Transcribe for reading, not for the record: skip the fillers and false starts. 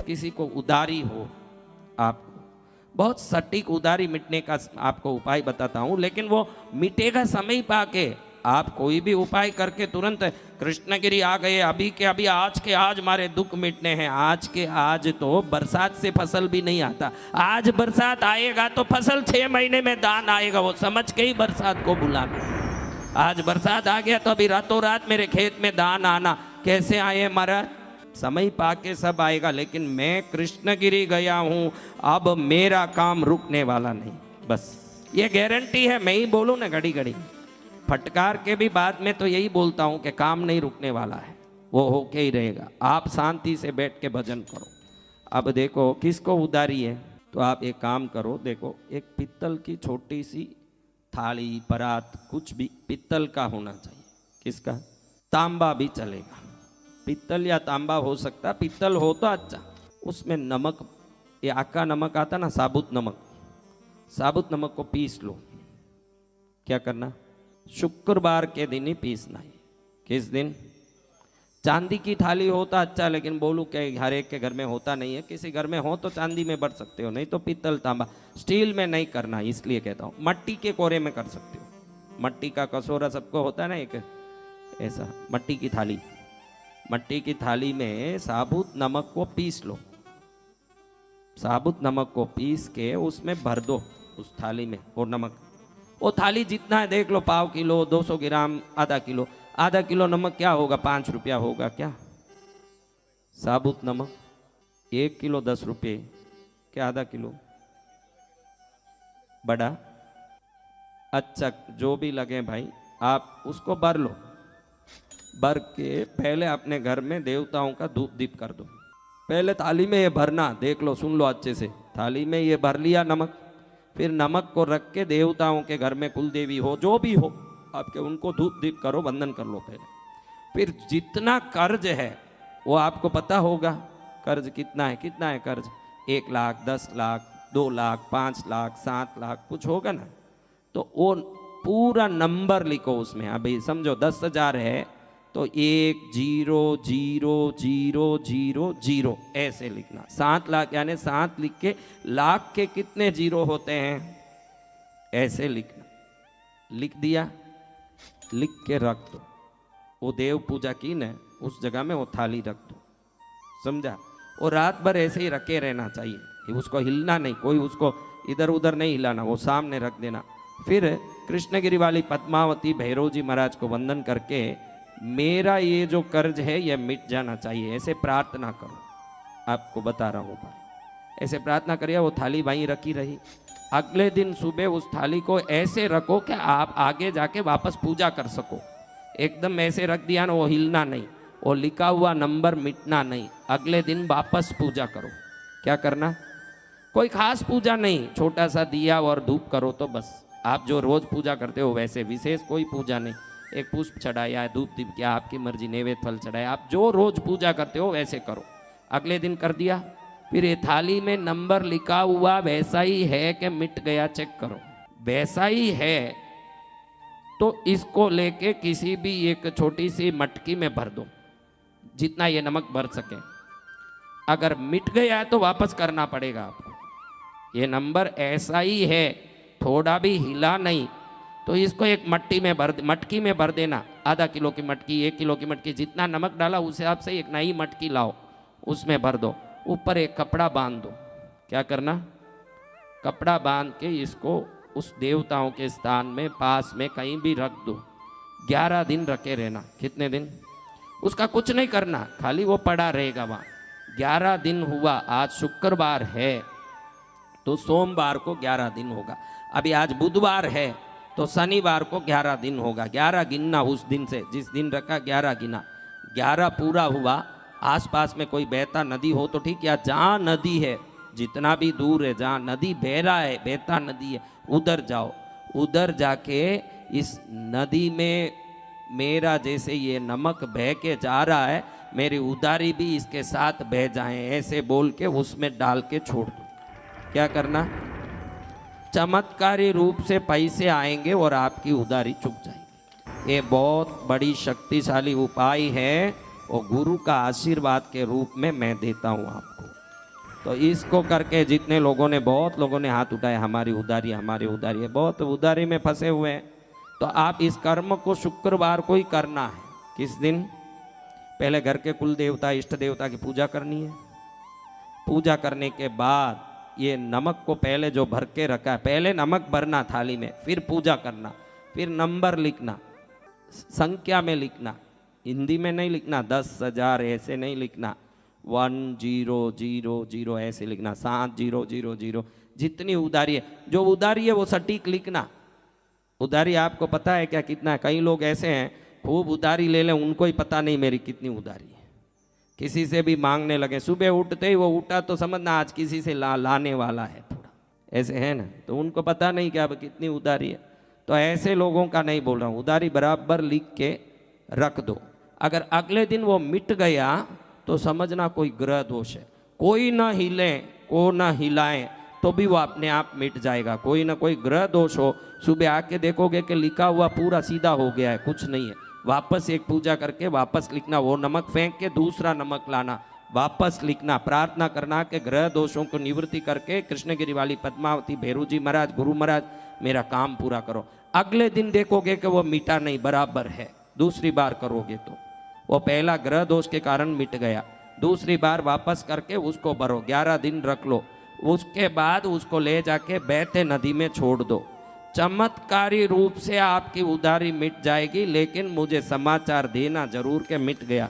किसी को उदारी हो, आपको बहुत सटीक उदारी मिटने का आपको उपाय बताता हूं, लेकिन वो मिटेगा समय पाके। आप कोई भी उपाय करके तुरंत कृष्णगिरी आ गए, अभी के अभी आज के आज हमारे दुख मिटने हैं, आज के आज तो बरसात से फसल भी नहीं आता। आज बरसात आएगा तो फसल 6 महीने में दान आएगा, वो समझ के ही बरसात को बुलाना। आज बरसात आ गया तो अभी रातों रात मेरे खेत में दान आना। कैसे आए महाराज? समय पाके सब आएगा, लेकिन मैं कृष्णगिरी गया हूं, अब मेरा काम रुकने वाला नहीं, बस ये गारंटी है। मैं ही बोलूं ना घड़ी घड़ी, फटकार के भी बाद में तो यही बोलता हूं कि काम नहीं रुकने वाला है, वो होके ही रहेगा। आप शांति से बैठ के भजन करो। अब देखो किसको उदारी है, तो आप एक काम करो, देखो एक पित्तल की छोटी सी थाली परात, कुछ भी पित्तल का होना चाहिए। किसका? तांबा भी चलेगा, पित्तल या तांबा हो सकता, पित्तल हो तो अच्छा। उसमें नमक, ये आका नमक आता ना, साबुत नमक, साबुत नमक को पीस लो। क्या करना? शुक्रवार के दिन ही पीसना है। किस दिन? चांदी की थाली होता अच्छा, लेकिन बोलूं कि हर एक के घर में होता नहीं है। किसी घर में हो तो चांदी में बढ़ सकते हो, नहीं तो पित्तल तांबा। स्टील में नहीं करना, इसलिए कहता हूँ। मट्टी के कोरे में कर सकते हो। मट्टी का कटोरा सबको होता है ना, एक ऐसा मट्टी की थाली। मट्टी की थाली में साबुत नमक को पीस लो, साबुत नमक को पीस के उसमें भर दो उस थाली में। और नमक, वो थाली जितना है देख लो, 1/4 किलो, 200 ग्राम, आधा किलो। आधा किलो नमक क्या होगा? 5 रुपया होगा क्या? साबुत नमक 1 किलो 10 रुपये, क्या आधा किलो? बड़ा अच्छा, जो भी लगे भाई, आप उसको भर लो। भर के पहले अपने घर में देवताओं का धूप दीप कर दो। पहले थाली में ये भरना, देख लो, सुन लो अच्छे से। थाली में ये भर लिया नमक, फिर नमक को रख के देवताओं के घर में, कुल देवी हो जो भी हो आपके, उनको धूप दीप करो, वंदन कर लो पहले। फिर जितना कर्ज है वो आपको पता होगा, कर्ज कितना है? कितना है कर्ज? 1 लाख, 10 लाख, 2 लाख, 5 लाख, 7 लाख, कुछ होगा ना। तो वो पूरा नंबर लिखो उसमें। अभी समझो 10,000 है तो 1 0 0 0 0 0 ऐसे लिखना। 7 लाख यानी 7 लिख के, लाख के कितने जीरो होते हैं ऐसे लिखना। लिख दिया, लिख के रख दो। वो देव पूजा की न, उस जगह में वो थाली रख दो, समझा? और रात भर ऐसे ही रखे रहना चाहिए, उसको हिलना नहीं, कोई उसको इधर उधर नहीं हिलाना, वो सामने रख देना। फिर कृष्णगिरी वाली पद्मावती भैरव जी महाराज को वंदन करके, मेरा ये जो कर्ज है ये मिट जाना चाहिए, ऐसे प्रार्थना करो। आपको बता रहा हूँ भाई, ऐसे प्रार्थना करिए। वो थाली वहीं रखी रही। अगले दिन सुबह उस थाली को ऐसे रखो कि आप आगे जाके वापस पूजा कर सको। एकदम ऐसे रख दिया ना, वो हिलना नहीं, वो लिखा हुआ नंबर मिटना नहीं। अगले दिन वापस पूजा करो। क्या करना? कोई खास पूजा नहीं, छोटा सा दिया और धूप करो तो बस। आप जो रोज पूजा करते हो वैसे, विशेष कोई पूजा नहीं। एक पुष्प चढ़ाया, धूप दीप किया, आपकी मर्जी, नैवेद्य फल चढ़ाया, आप जो रोज पूजा करते हो वैसे करो। अगले दिन कर दिया, फिर ये थाली में नंबर लिखा हुआ वैसा ही है कि मिट गया, चेक करो। वैसा ही है तो इसको लेके किसी भी एक छोटी सी मटकी में भर दो, जितना ये नमक भर सके। अगर मिट गया है तो वापस करना पड़ेगा आपको। ये नंबर ऐसा ही है, थोड़ा भी हिला नहीं, तो इसको एक मटकी में भर देना। आधा किलो की मटकी, 1 किलो की मटकी, जितना नमक डाला उस हिसाब से एक नई मटकी लाओ, उसमें भर दो। ऊपर एक कपड़ा बांध दो। क्या करना? कपड़ा बांध के इसको उस देवताओं के स्थान में पास में कहीं भी रख दो। 11 दिन रखे रहना। कितने दिन? उसका कुछ नहीं करना, खाली वो पड़ा रहेगा वहाँ। 11 दिन हुआ, आज शुक्रवार है तो सोमवार को 11 दिन होगा। अभी आज बुधवार है तो शनिवार को 11 दिन होगा। 11 गिनना उस दिन से, जिस दिन रखा 11 गिना। 11 पूरा हुआ। आसपास में कोई बहता नदी हो तो ठीक, या जहाँ नदी है, जितना भी दूर है जहाँ नदी बह रहा है, बहता नदी है, उधर जाओ। उधर जाके इस नदी में मेरा जैसे ये नमक बह के जा रहा है, मेरी उधारी भी इसके साथ बह जाए, ऐसे बोल के उसमें डाल के छोड़ दो। क्या करना? चमत्कारी रूप से पैसे आएंगे और आपकी उधारी चुक जाएगी। ये बहुत बड़ी शक्तिशाली उपाय है और गुरु का आशीर्वाद के रूप में मैं देता हूँ आपको। तो इसको करके जितने लोगों ने, बहुत लोगों ने हाथ उठाए, हमारी उधारी हमारी उधारी है, बहुत उधारी में फंसे हुए हैं। तो आप इस कर्म को शुक्रवार को ही करना है। किस दिन? पहले घर के कुल देवता इष्ट देवता की पूजा करनी है। पूजा करने के बाद ये नमक को पहले जो भर के रखा है, पहले नमक भरना थाली में, फिर पूजा करना, फिर नंबर लिखना, संख्या में लिखना, हिंदी में नहीं लिखना, 10,000 ऐसे नहीं लिखना, 1000 ऐसे लिखना, 7000, जितनी उधारी है, जो उधारी है वो सटीक लिखना। उधारी आपको पता है क्या कितना है? कई लोग ऐसे हैं खूब उधारी ले लें, उनको ही पता नहीं मेरी कितनी उधारी है। किसी से भी मांगने लगे, सुबह उठते ही वो उठा तो समझना आज किसी से लाने वाला है थोड़ा, ऐसे है ना, तो उनको पता नहीं कि अब कितनी उधारी है। तो ऐसे लोगों का नहीं बोल रहा हूँ, उधारी बराबर लिख के रख दो। अगर अगले दिन वो मिट गया तो समझना कोई ग्रह दोष है। कोई ना हिले, को ना हिलाए तो भी वो अपने आप मिट जाएगा। कोई ना कोई ग्रह दोष हो, सुबह आके देखोगे कि लिखा हुआ पूरा सीधा हो गया है, कुछ नहीं है, वापस एक पूजा करके वापस लिखना, वो नमक फेंक के दूसरा नमक लाना, वापस लिखना, प्रार्थना करना कि ग्रह दोषों को निवृत्ति करके कृष्णगिरी वाली पद्मावती भैरू जी महाराज, गुरु महाराज मेरा काम पूरा करो। अगले दिन देखोगे कि वो मिटा नहीं, बराबर है। दूसरी बार करोगे तो वो पहला ग्रह दोष के कारण मिट गया, दूसरी बार वापस करके उसको भरो, 11 दिन रख लो, उसके बाद उसको ले जाके बहते नदी में छोड़ दो। चमत्कारी रूप से आपकी उधारी मिट जाएगी, लेकिन मुझे समाचार देना जरूर के मिट गया।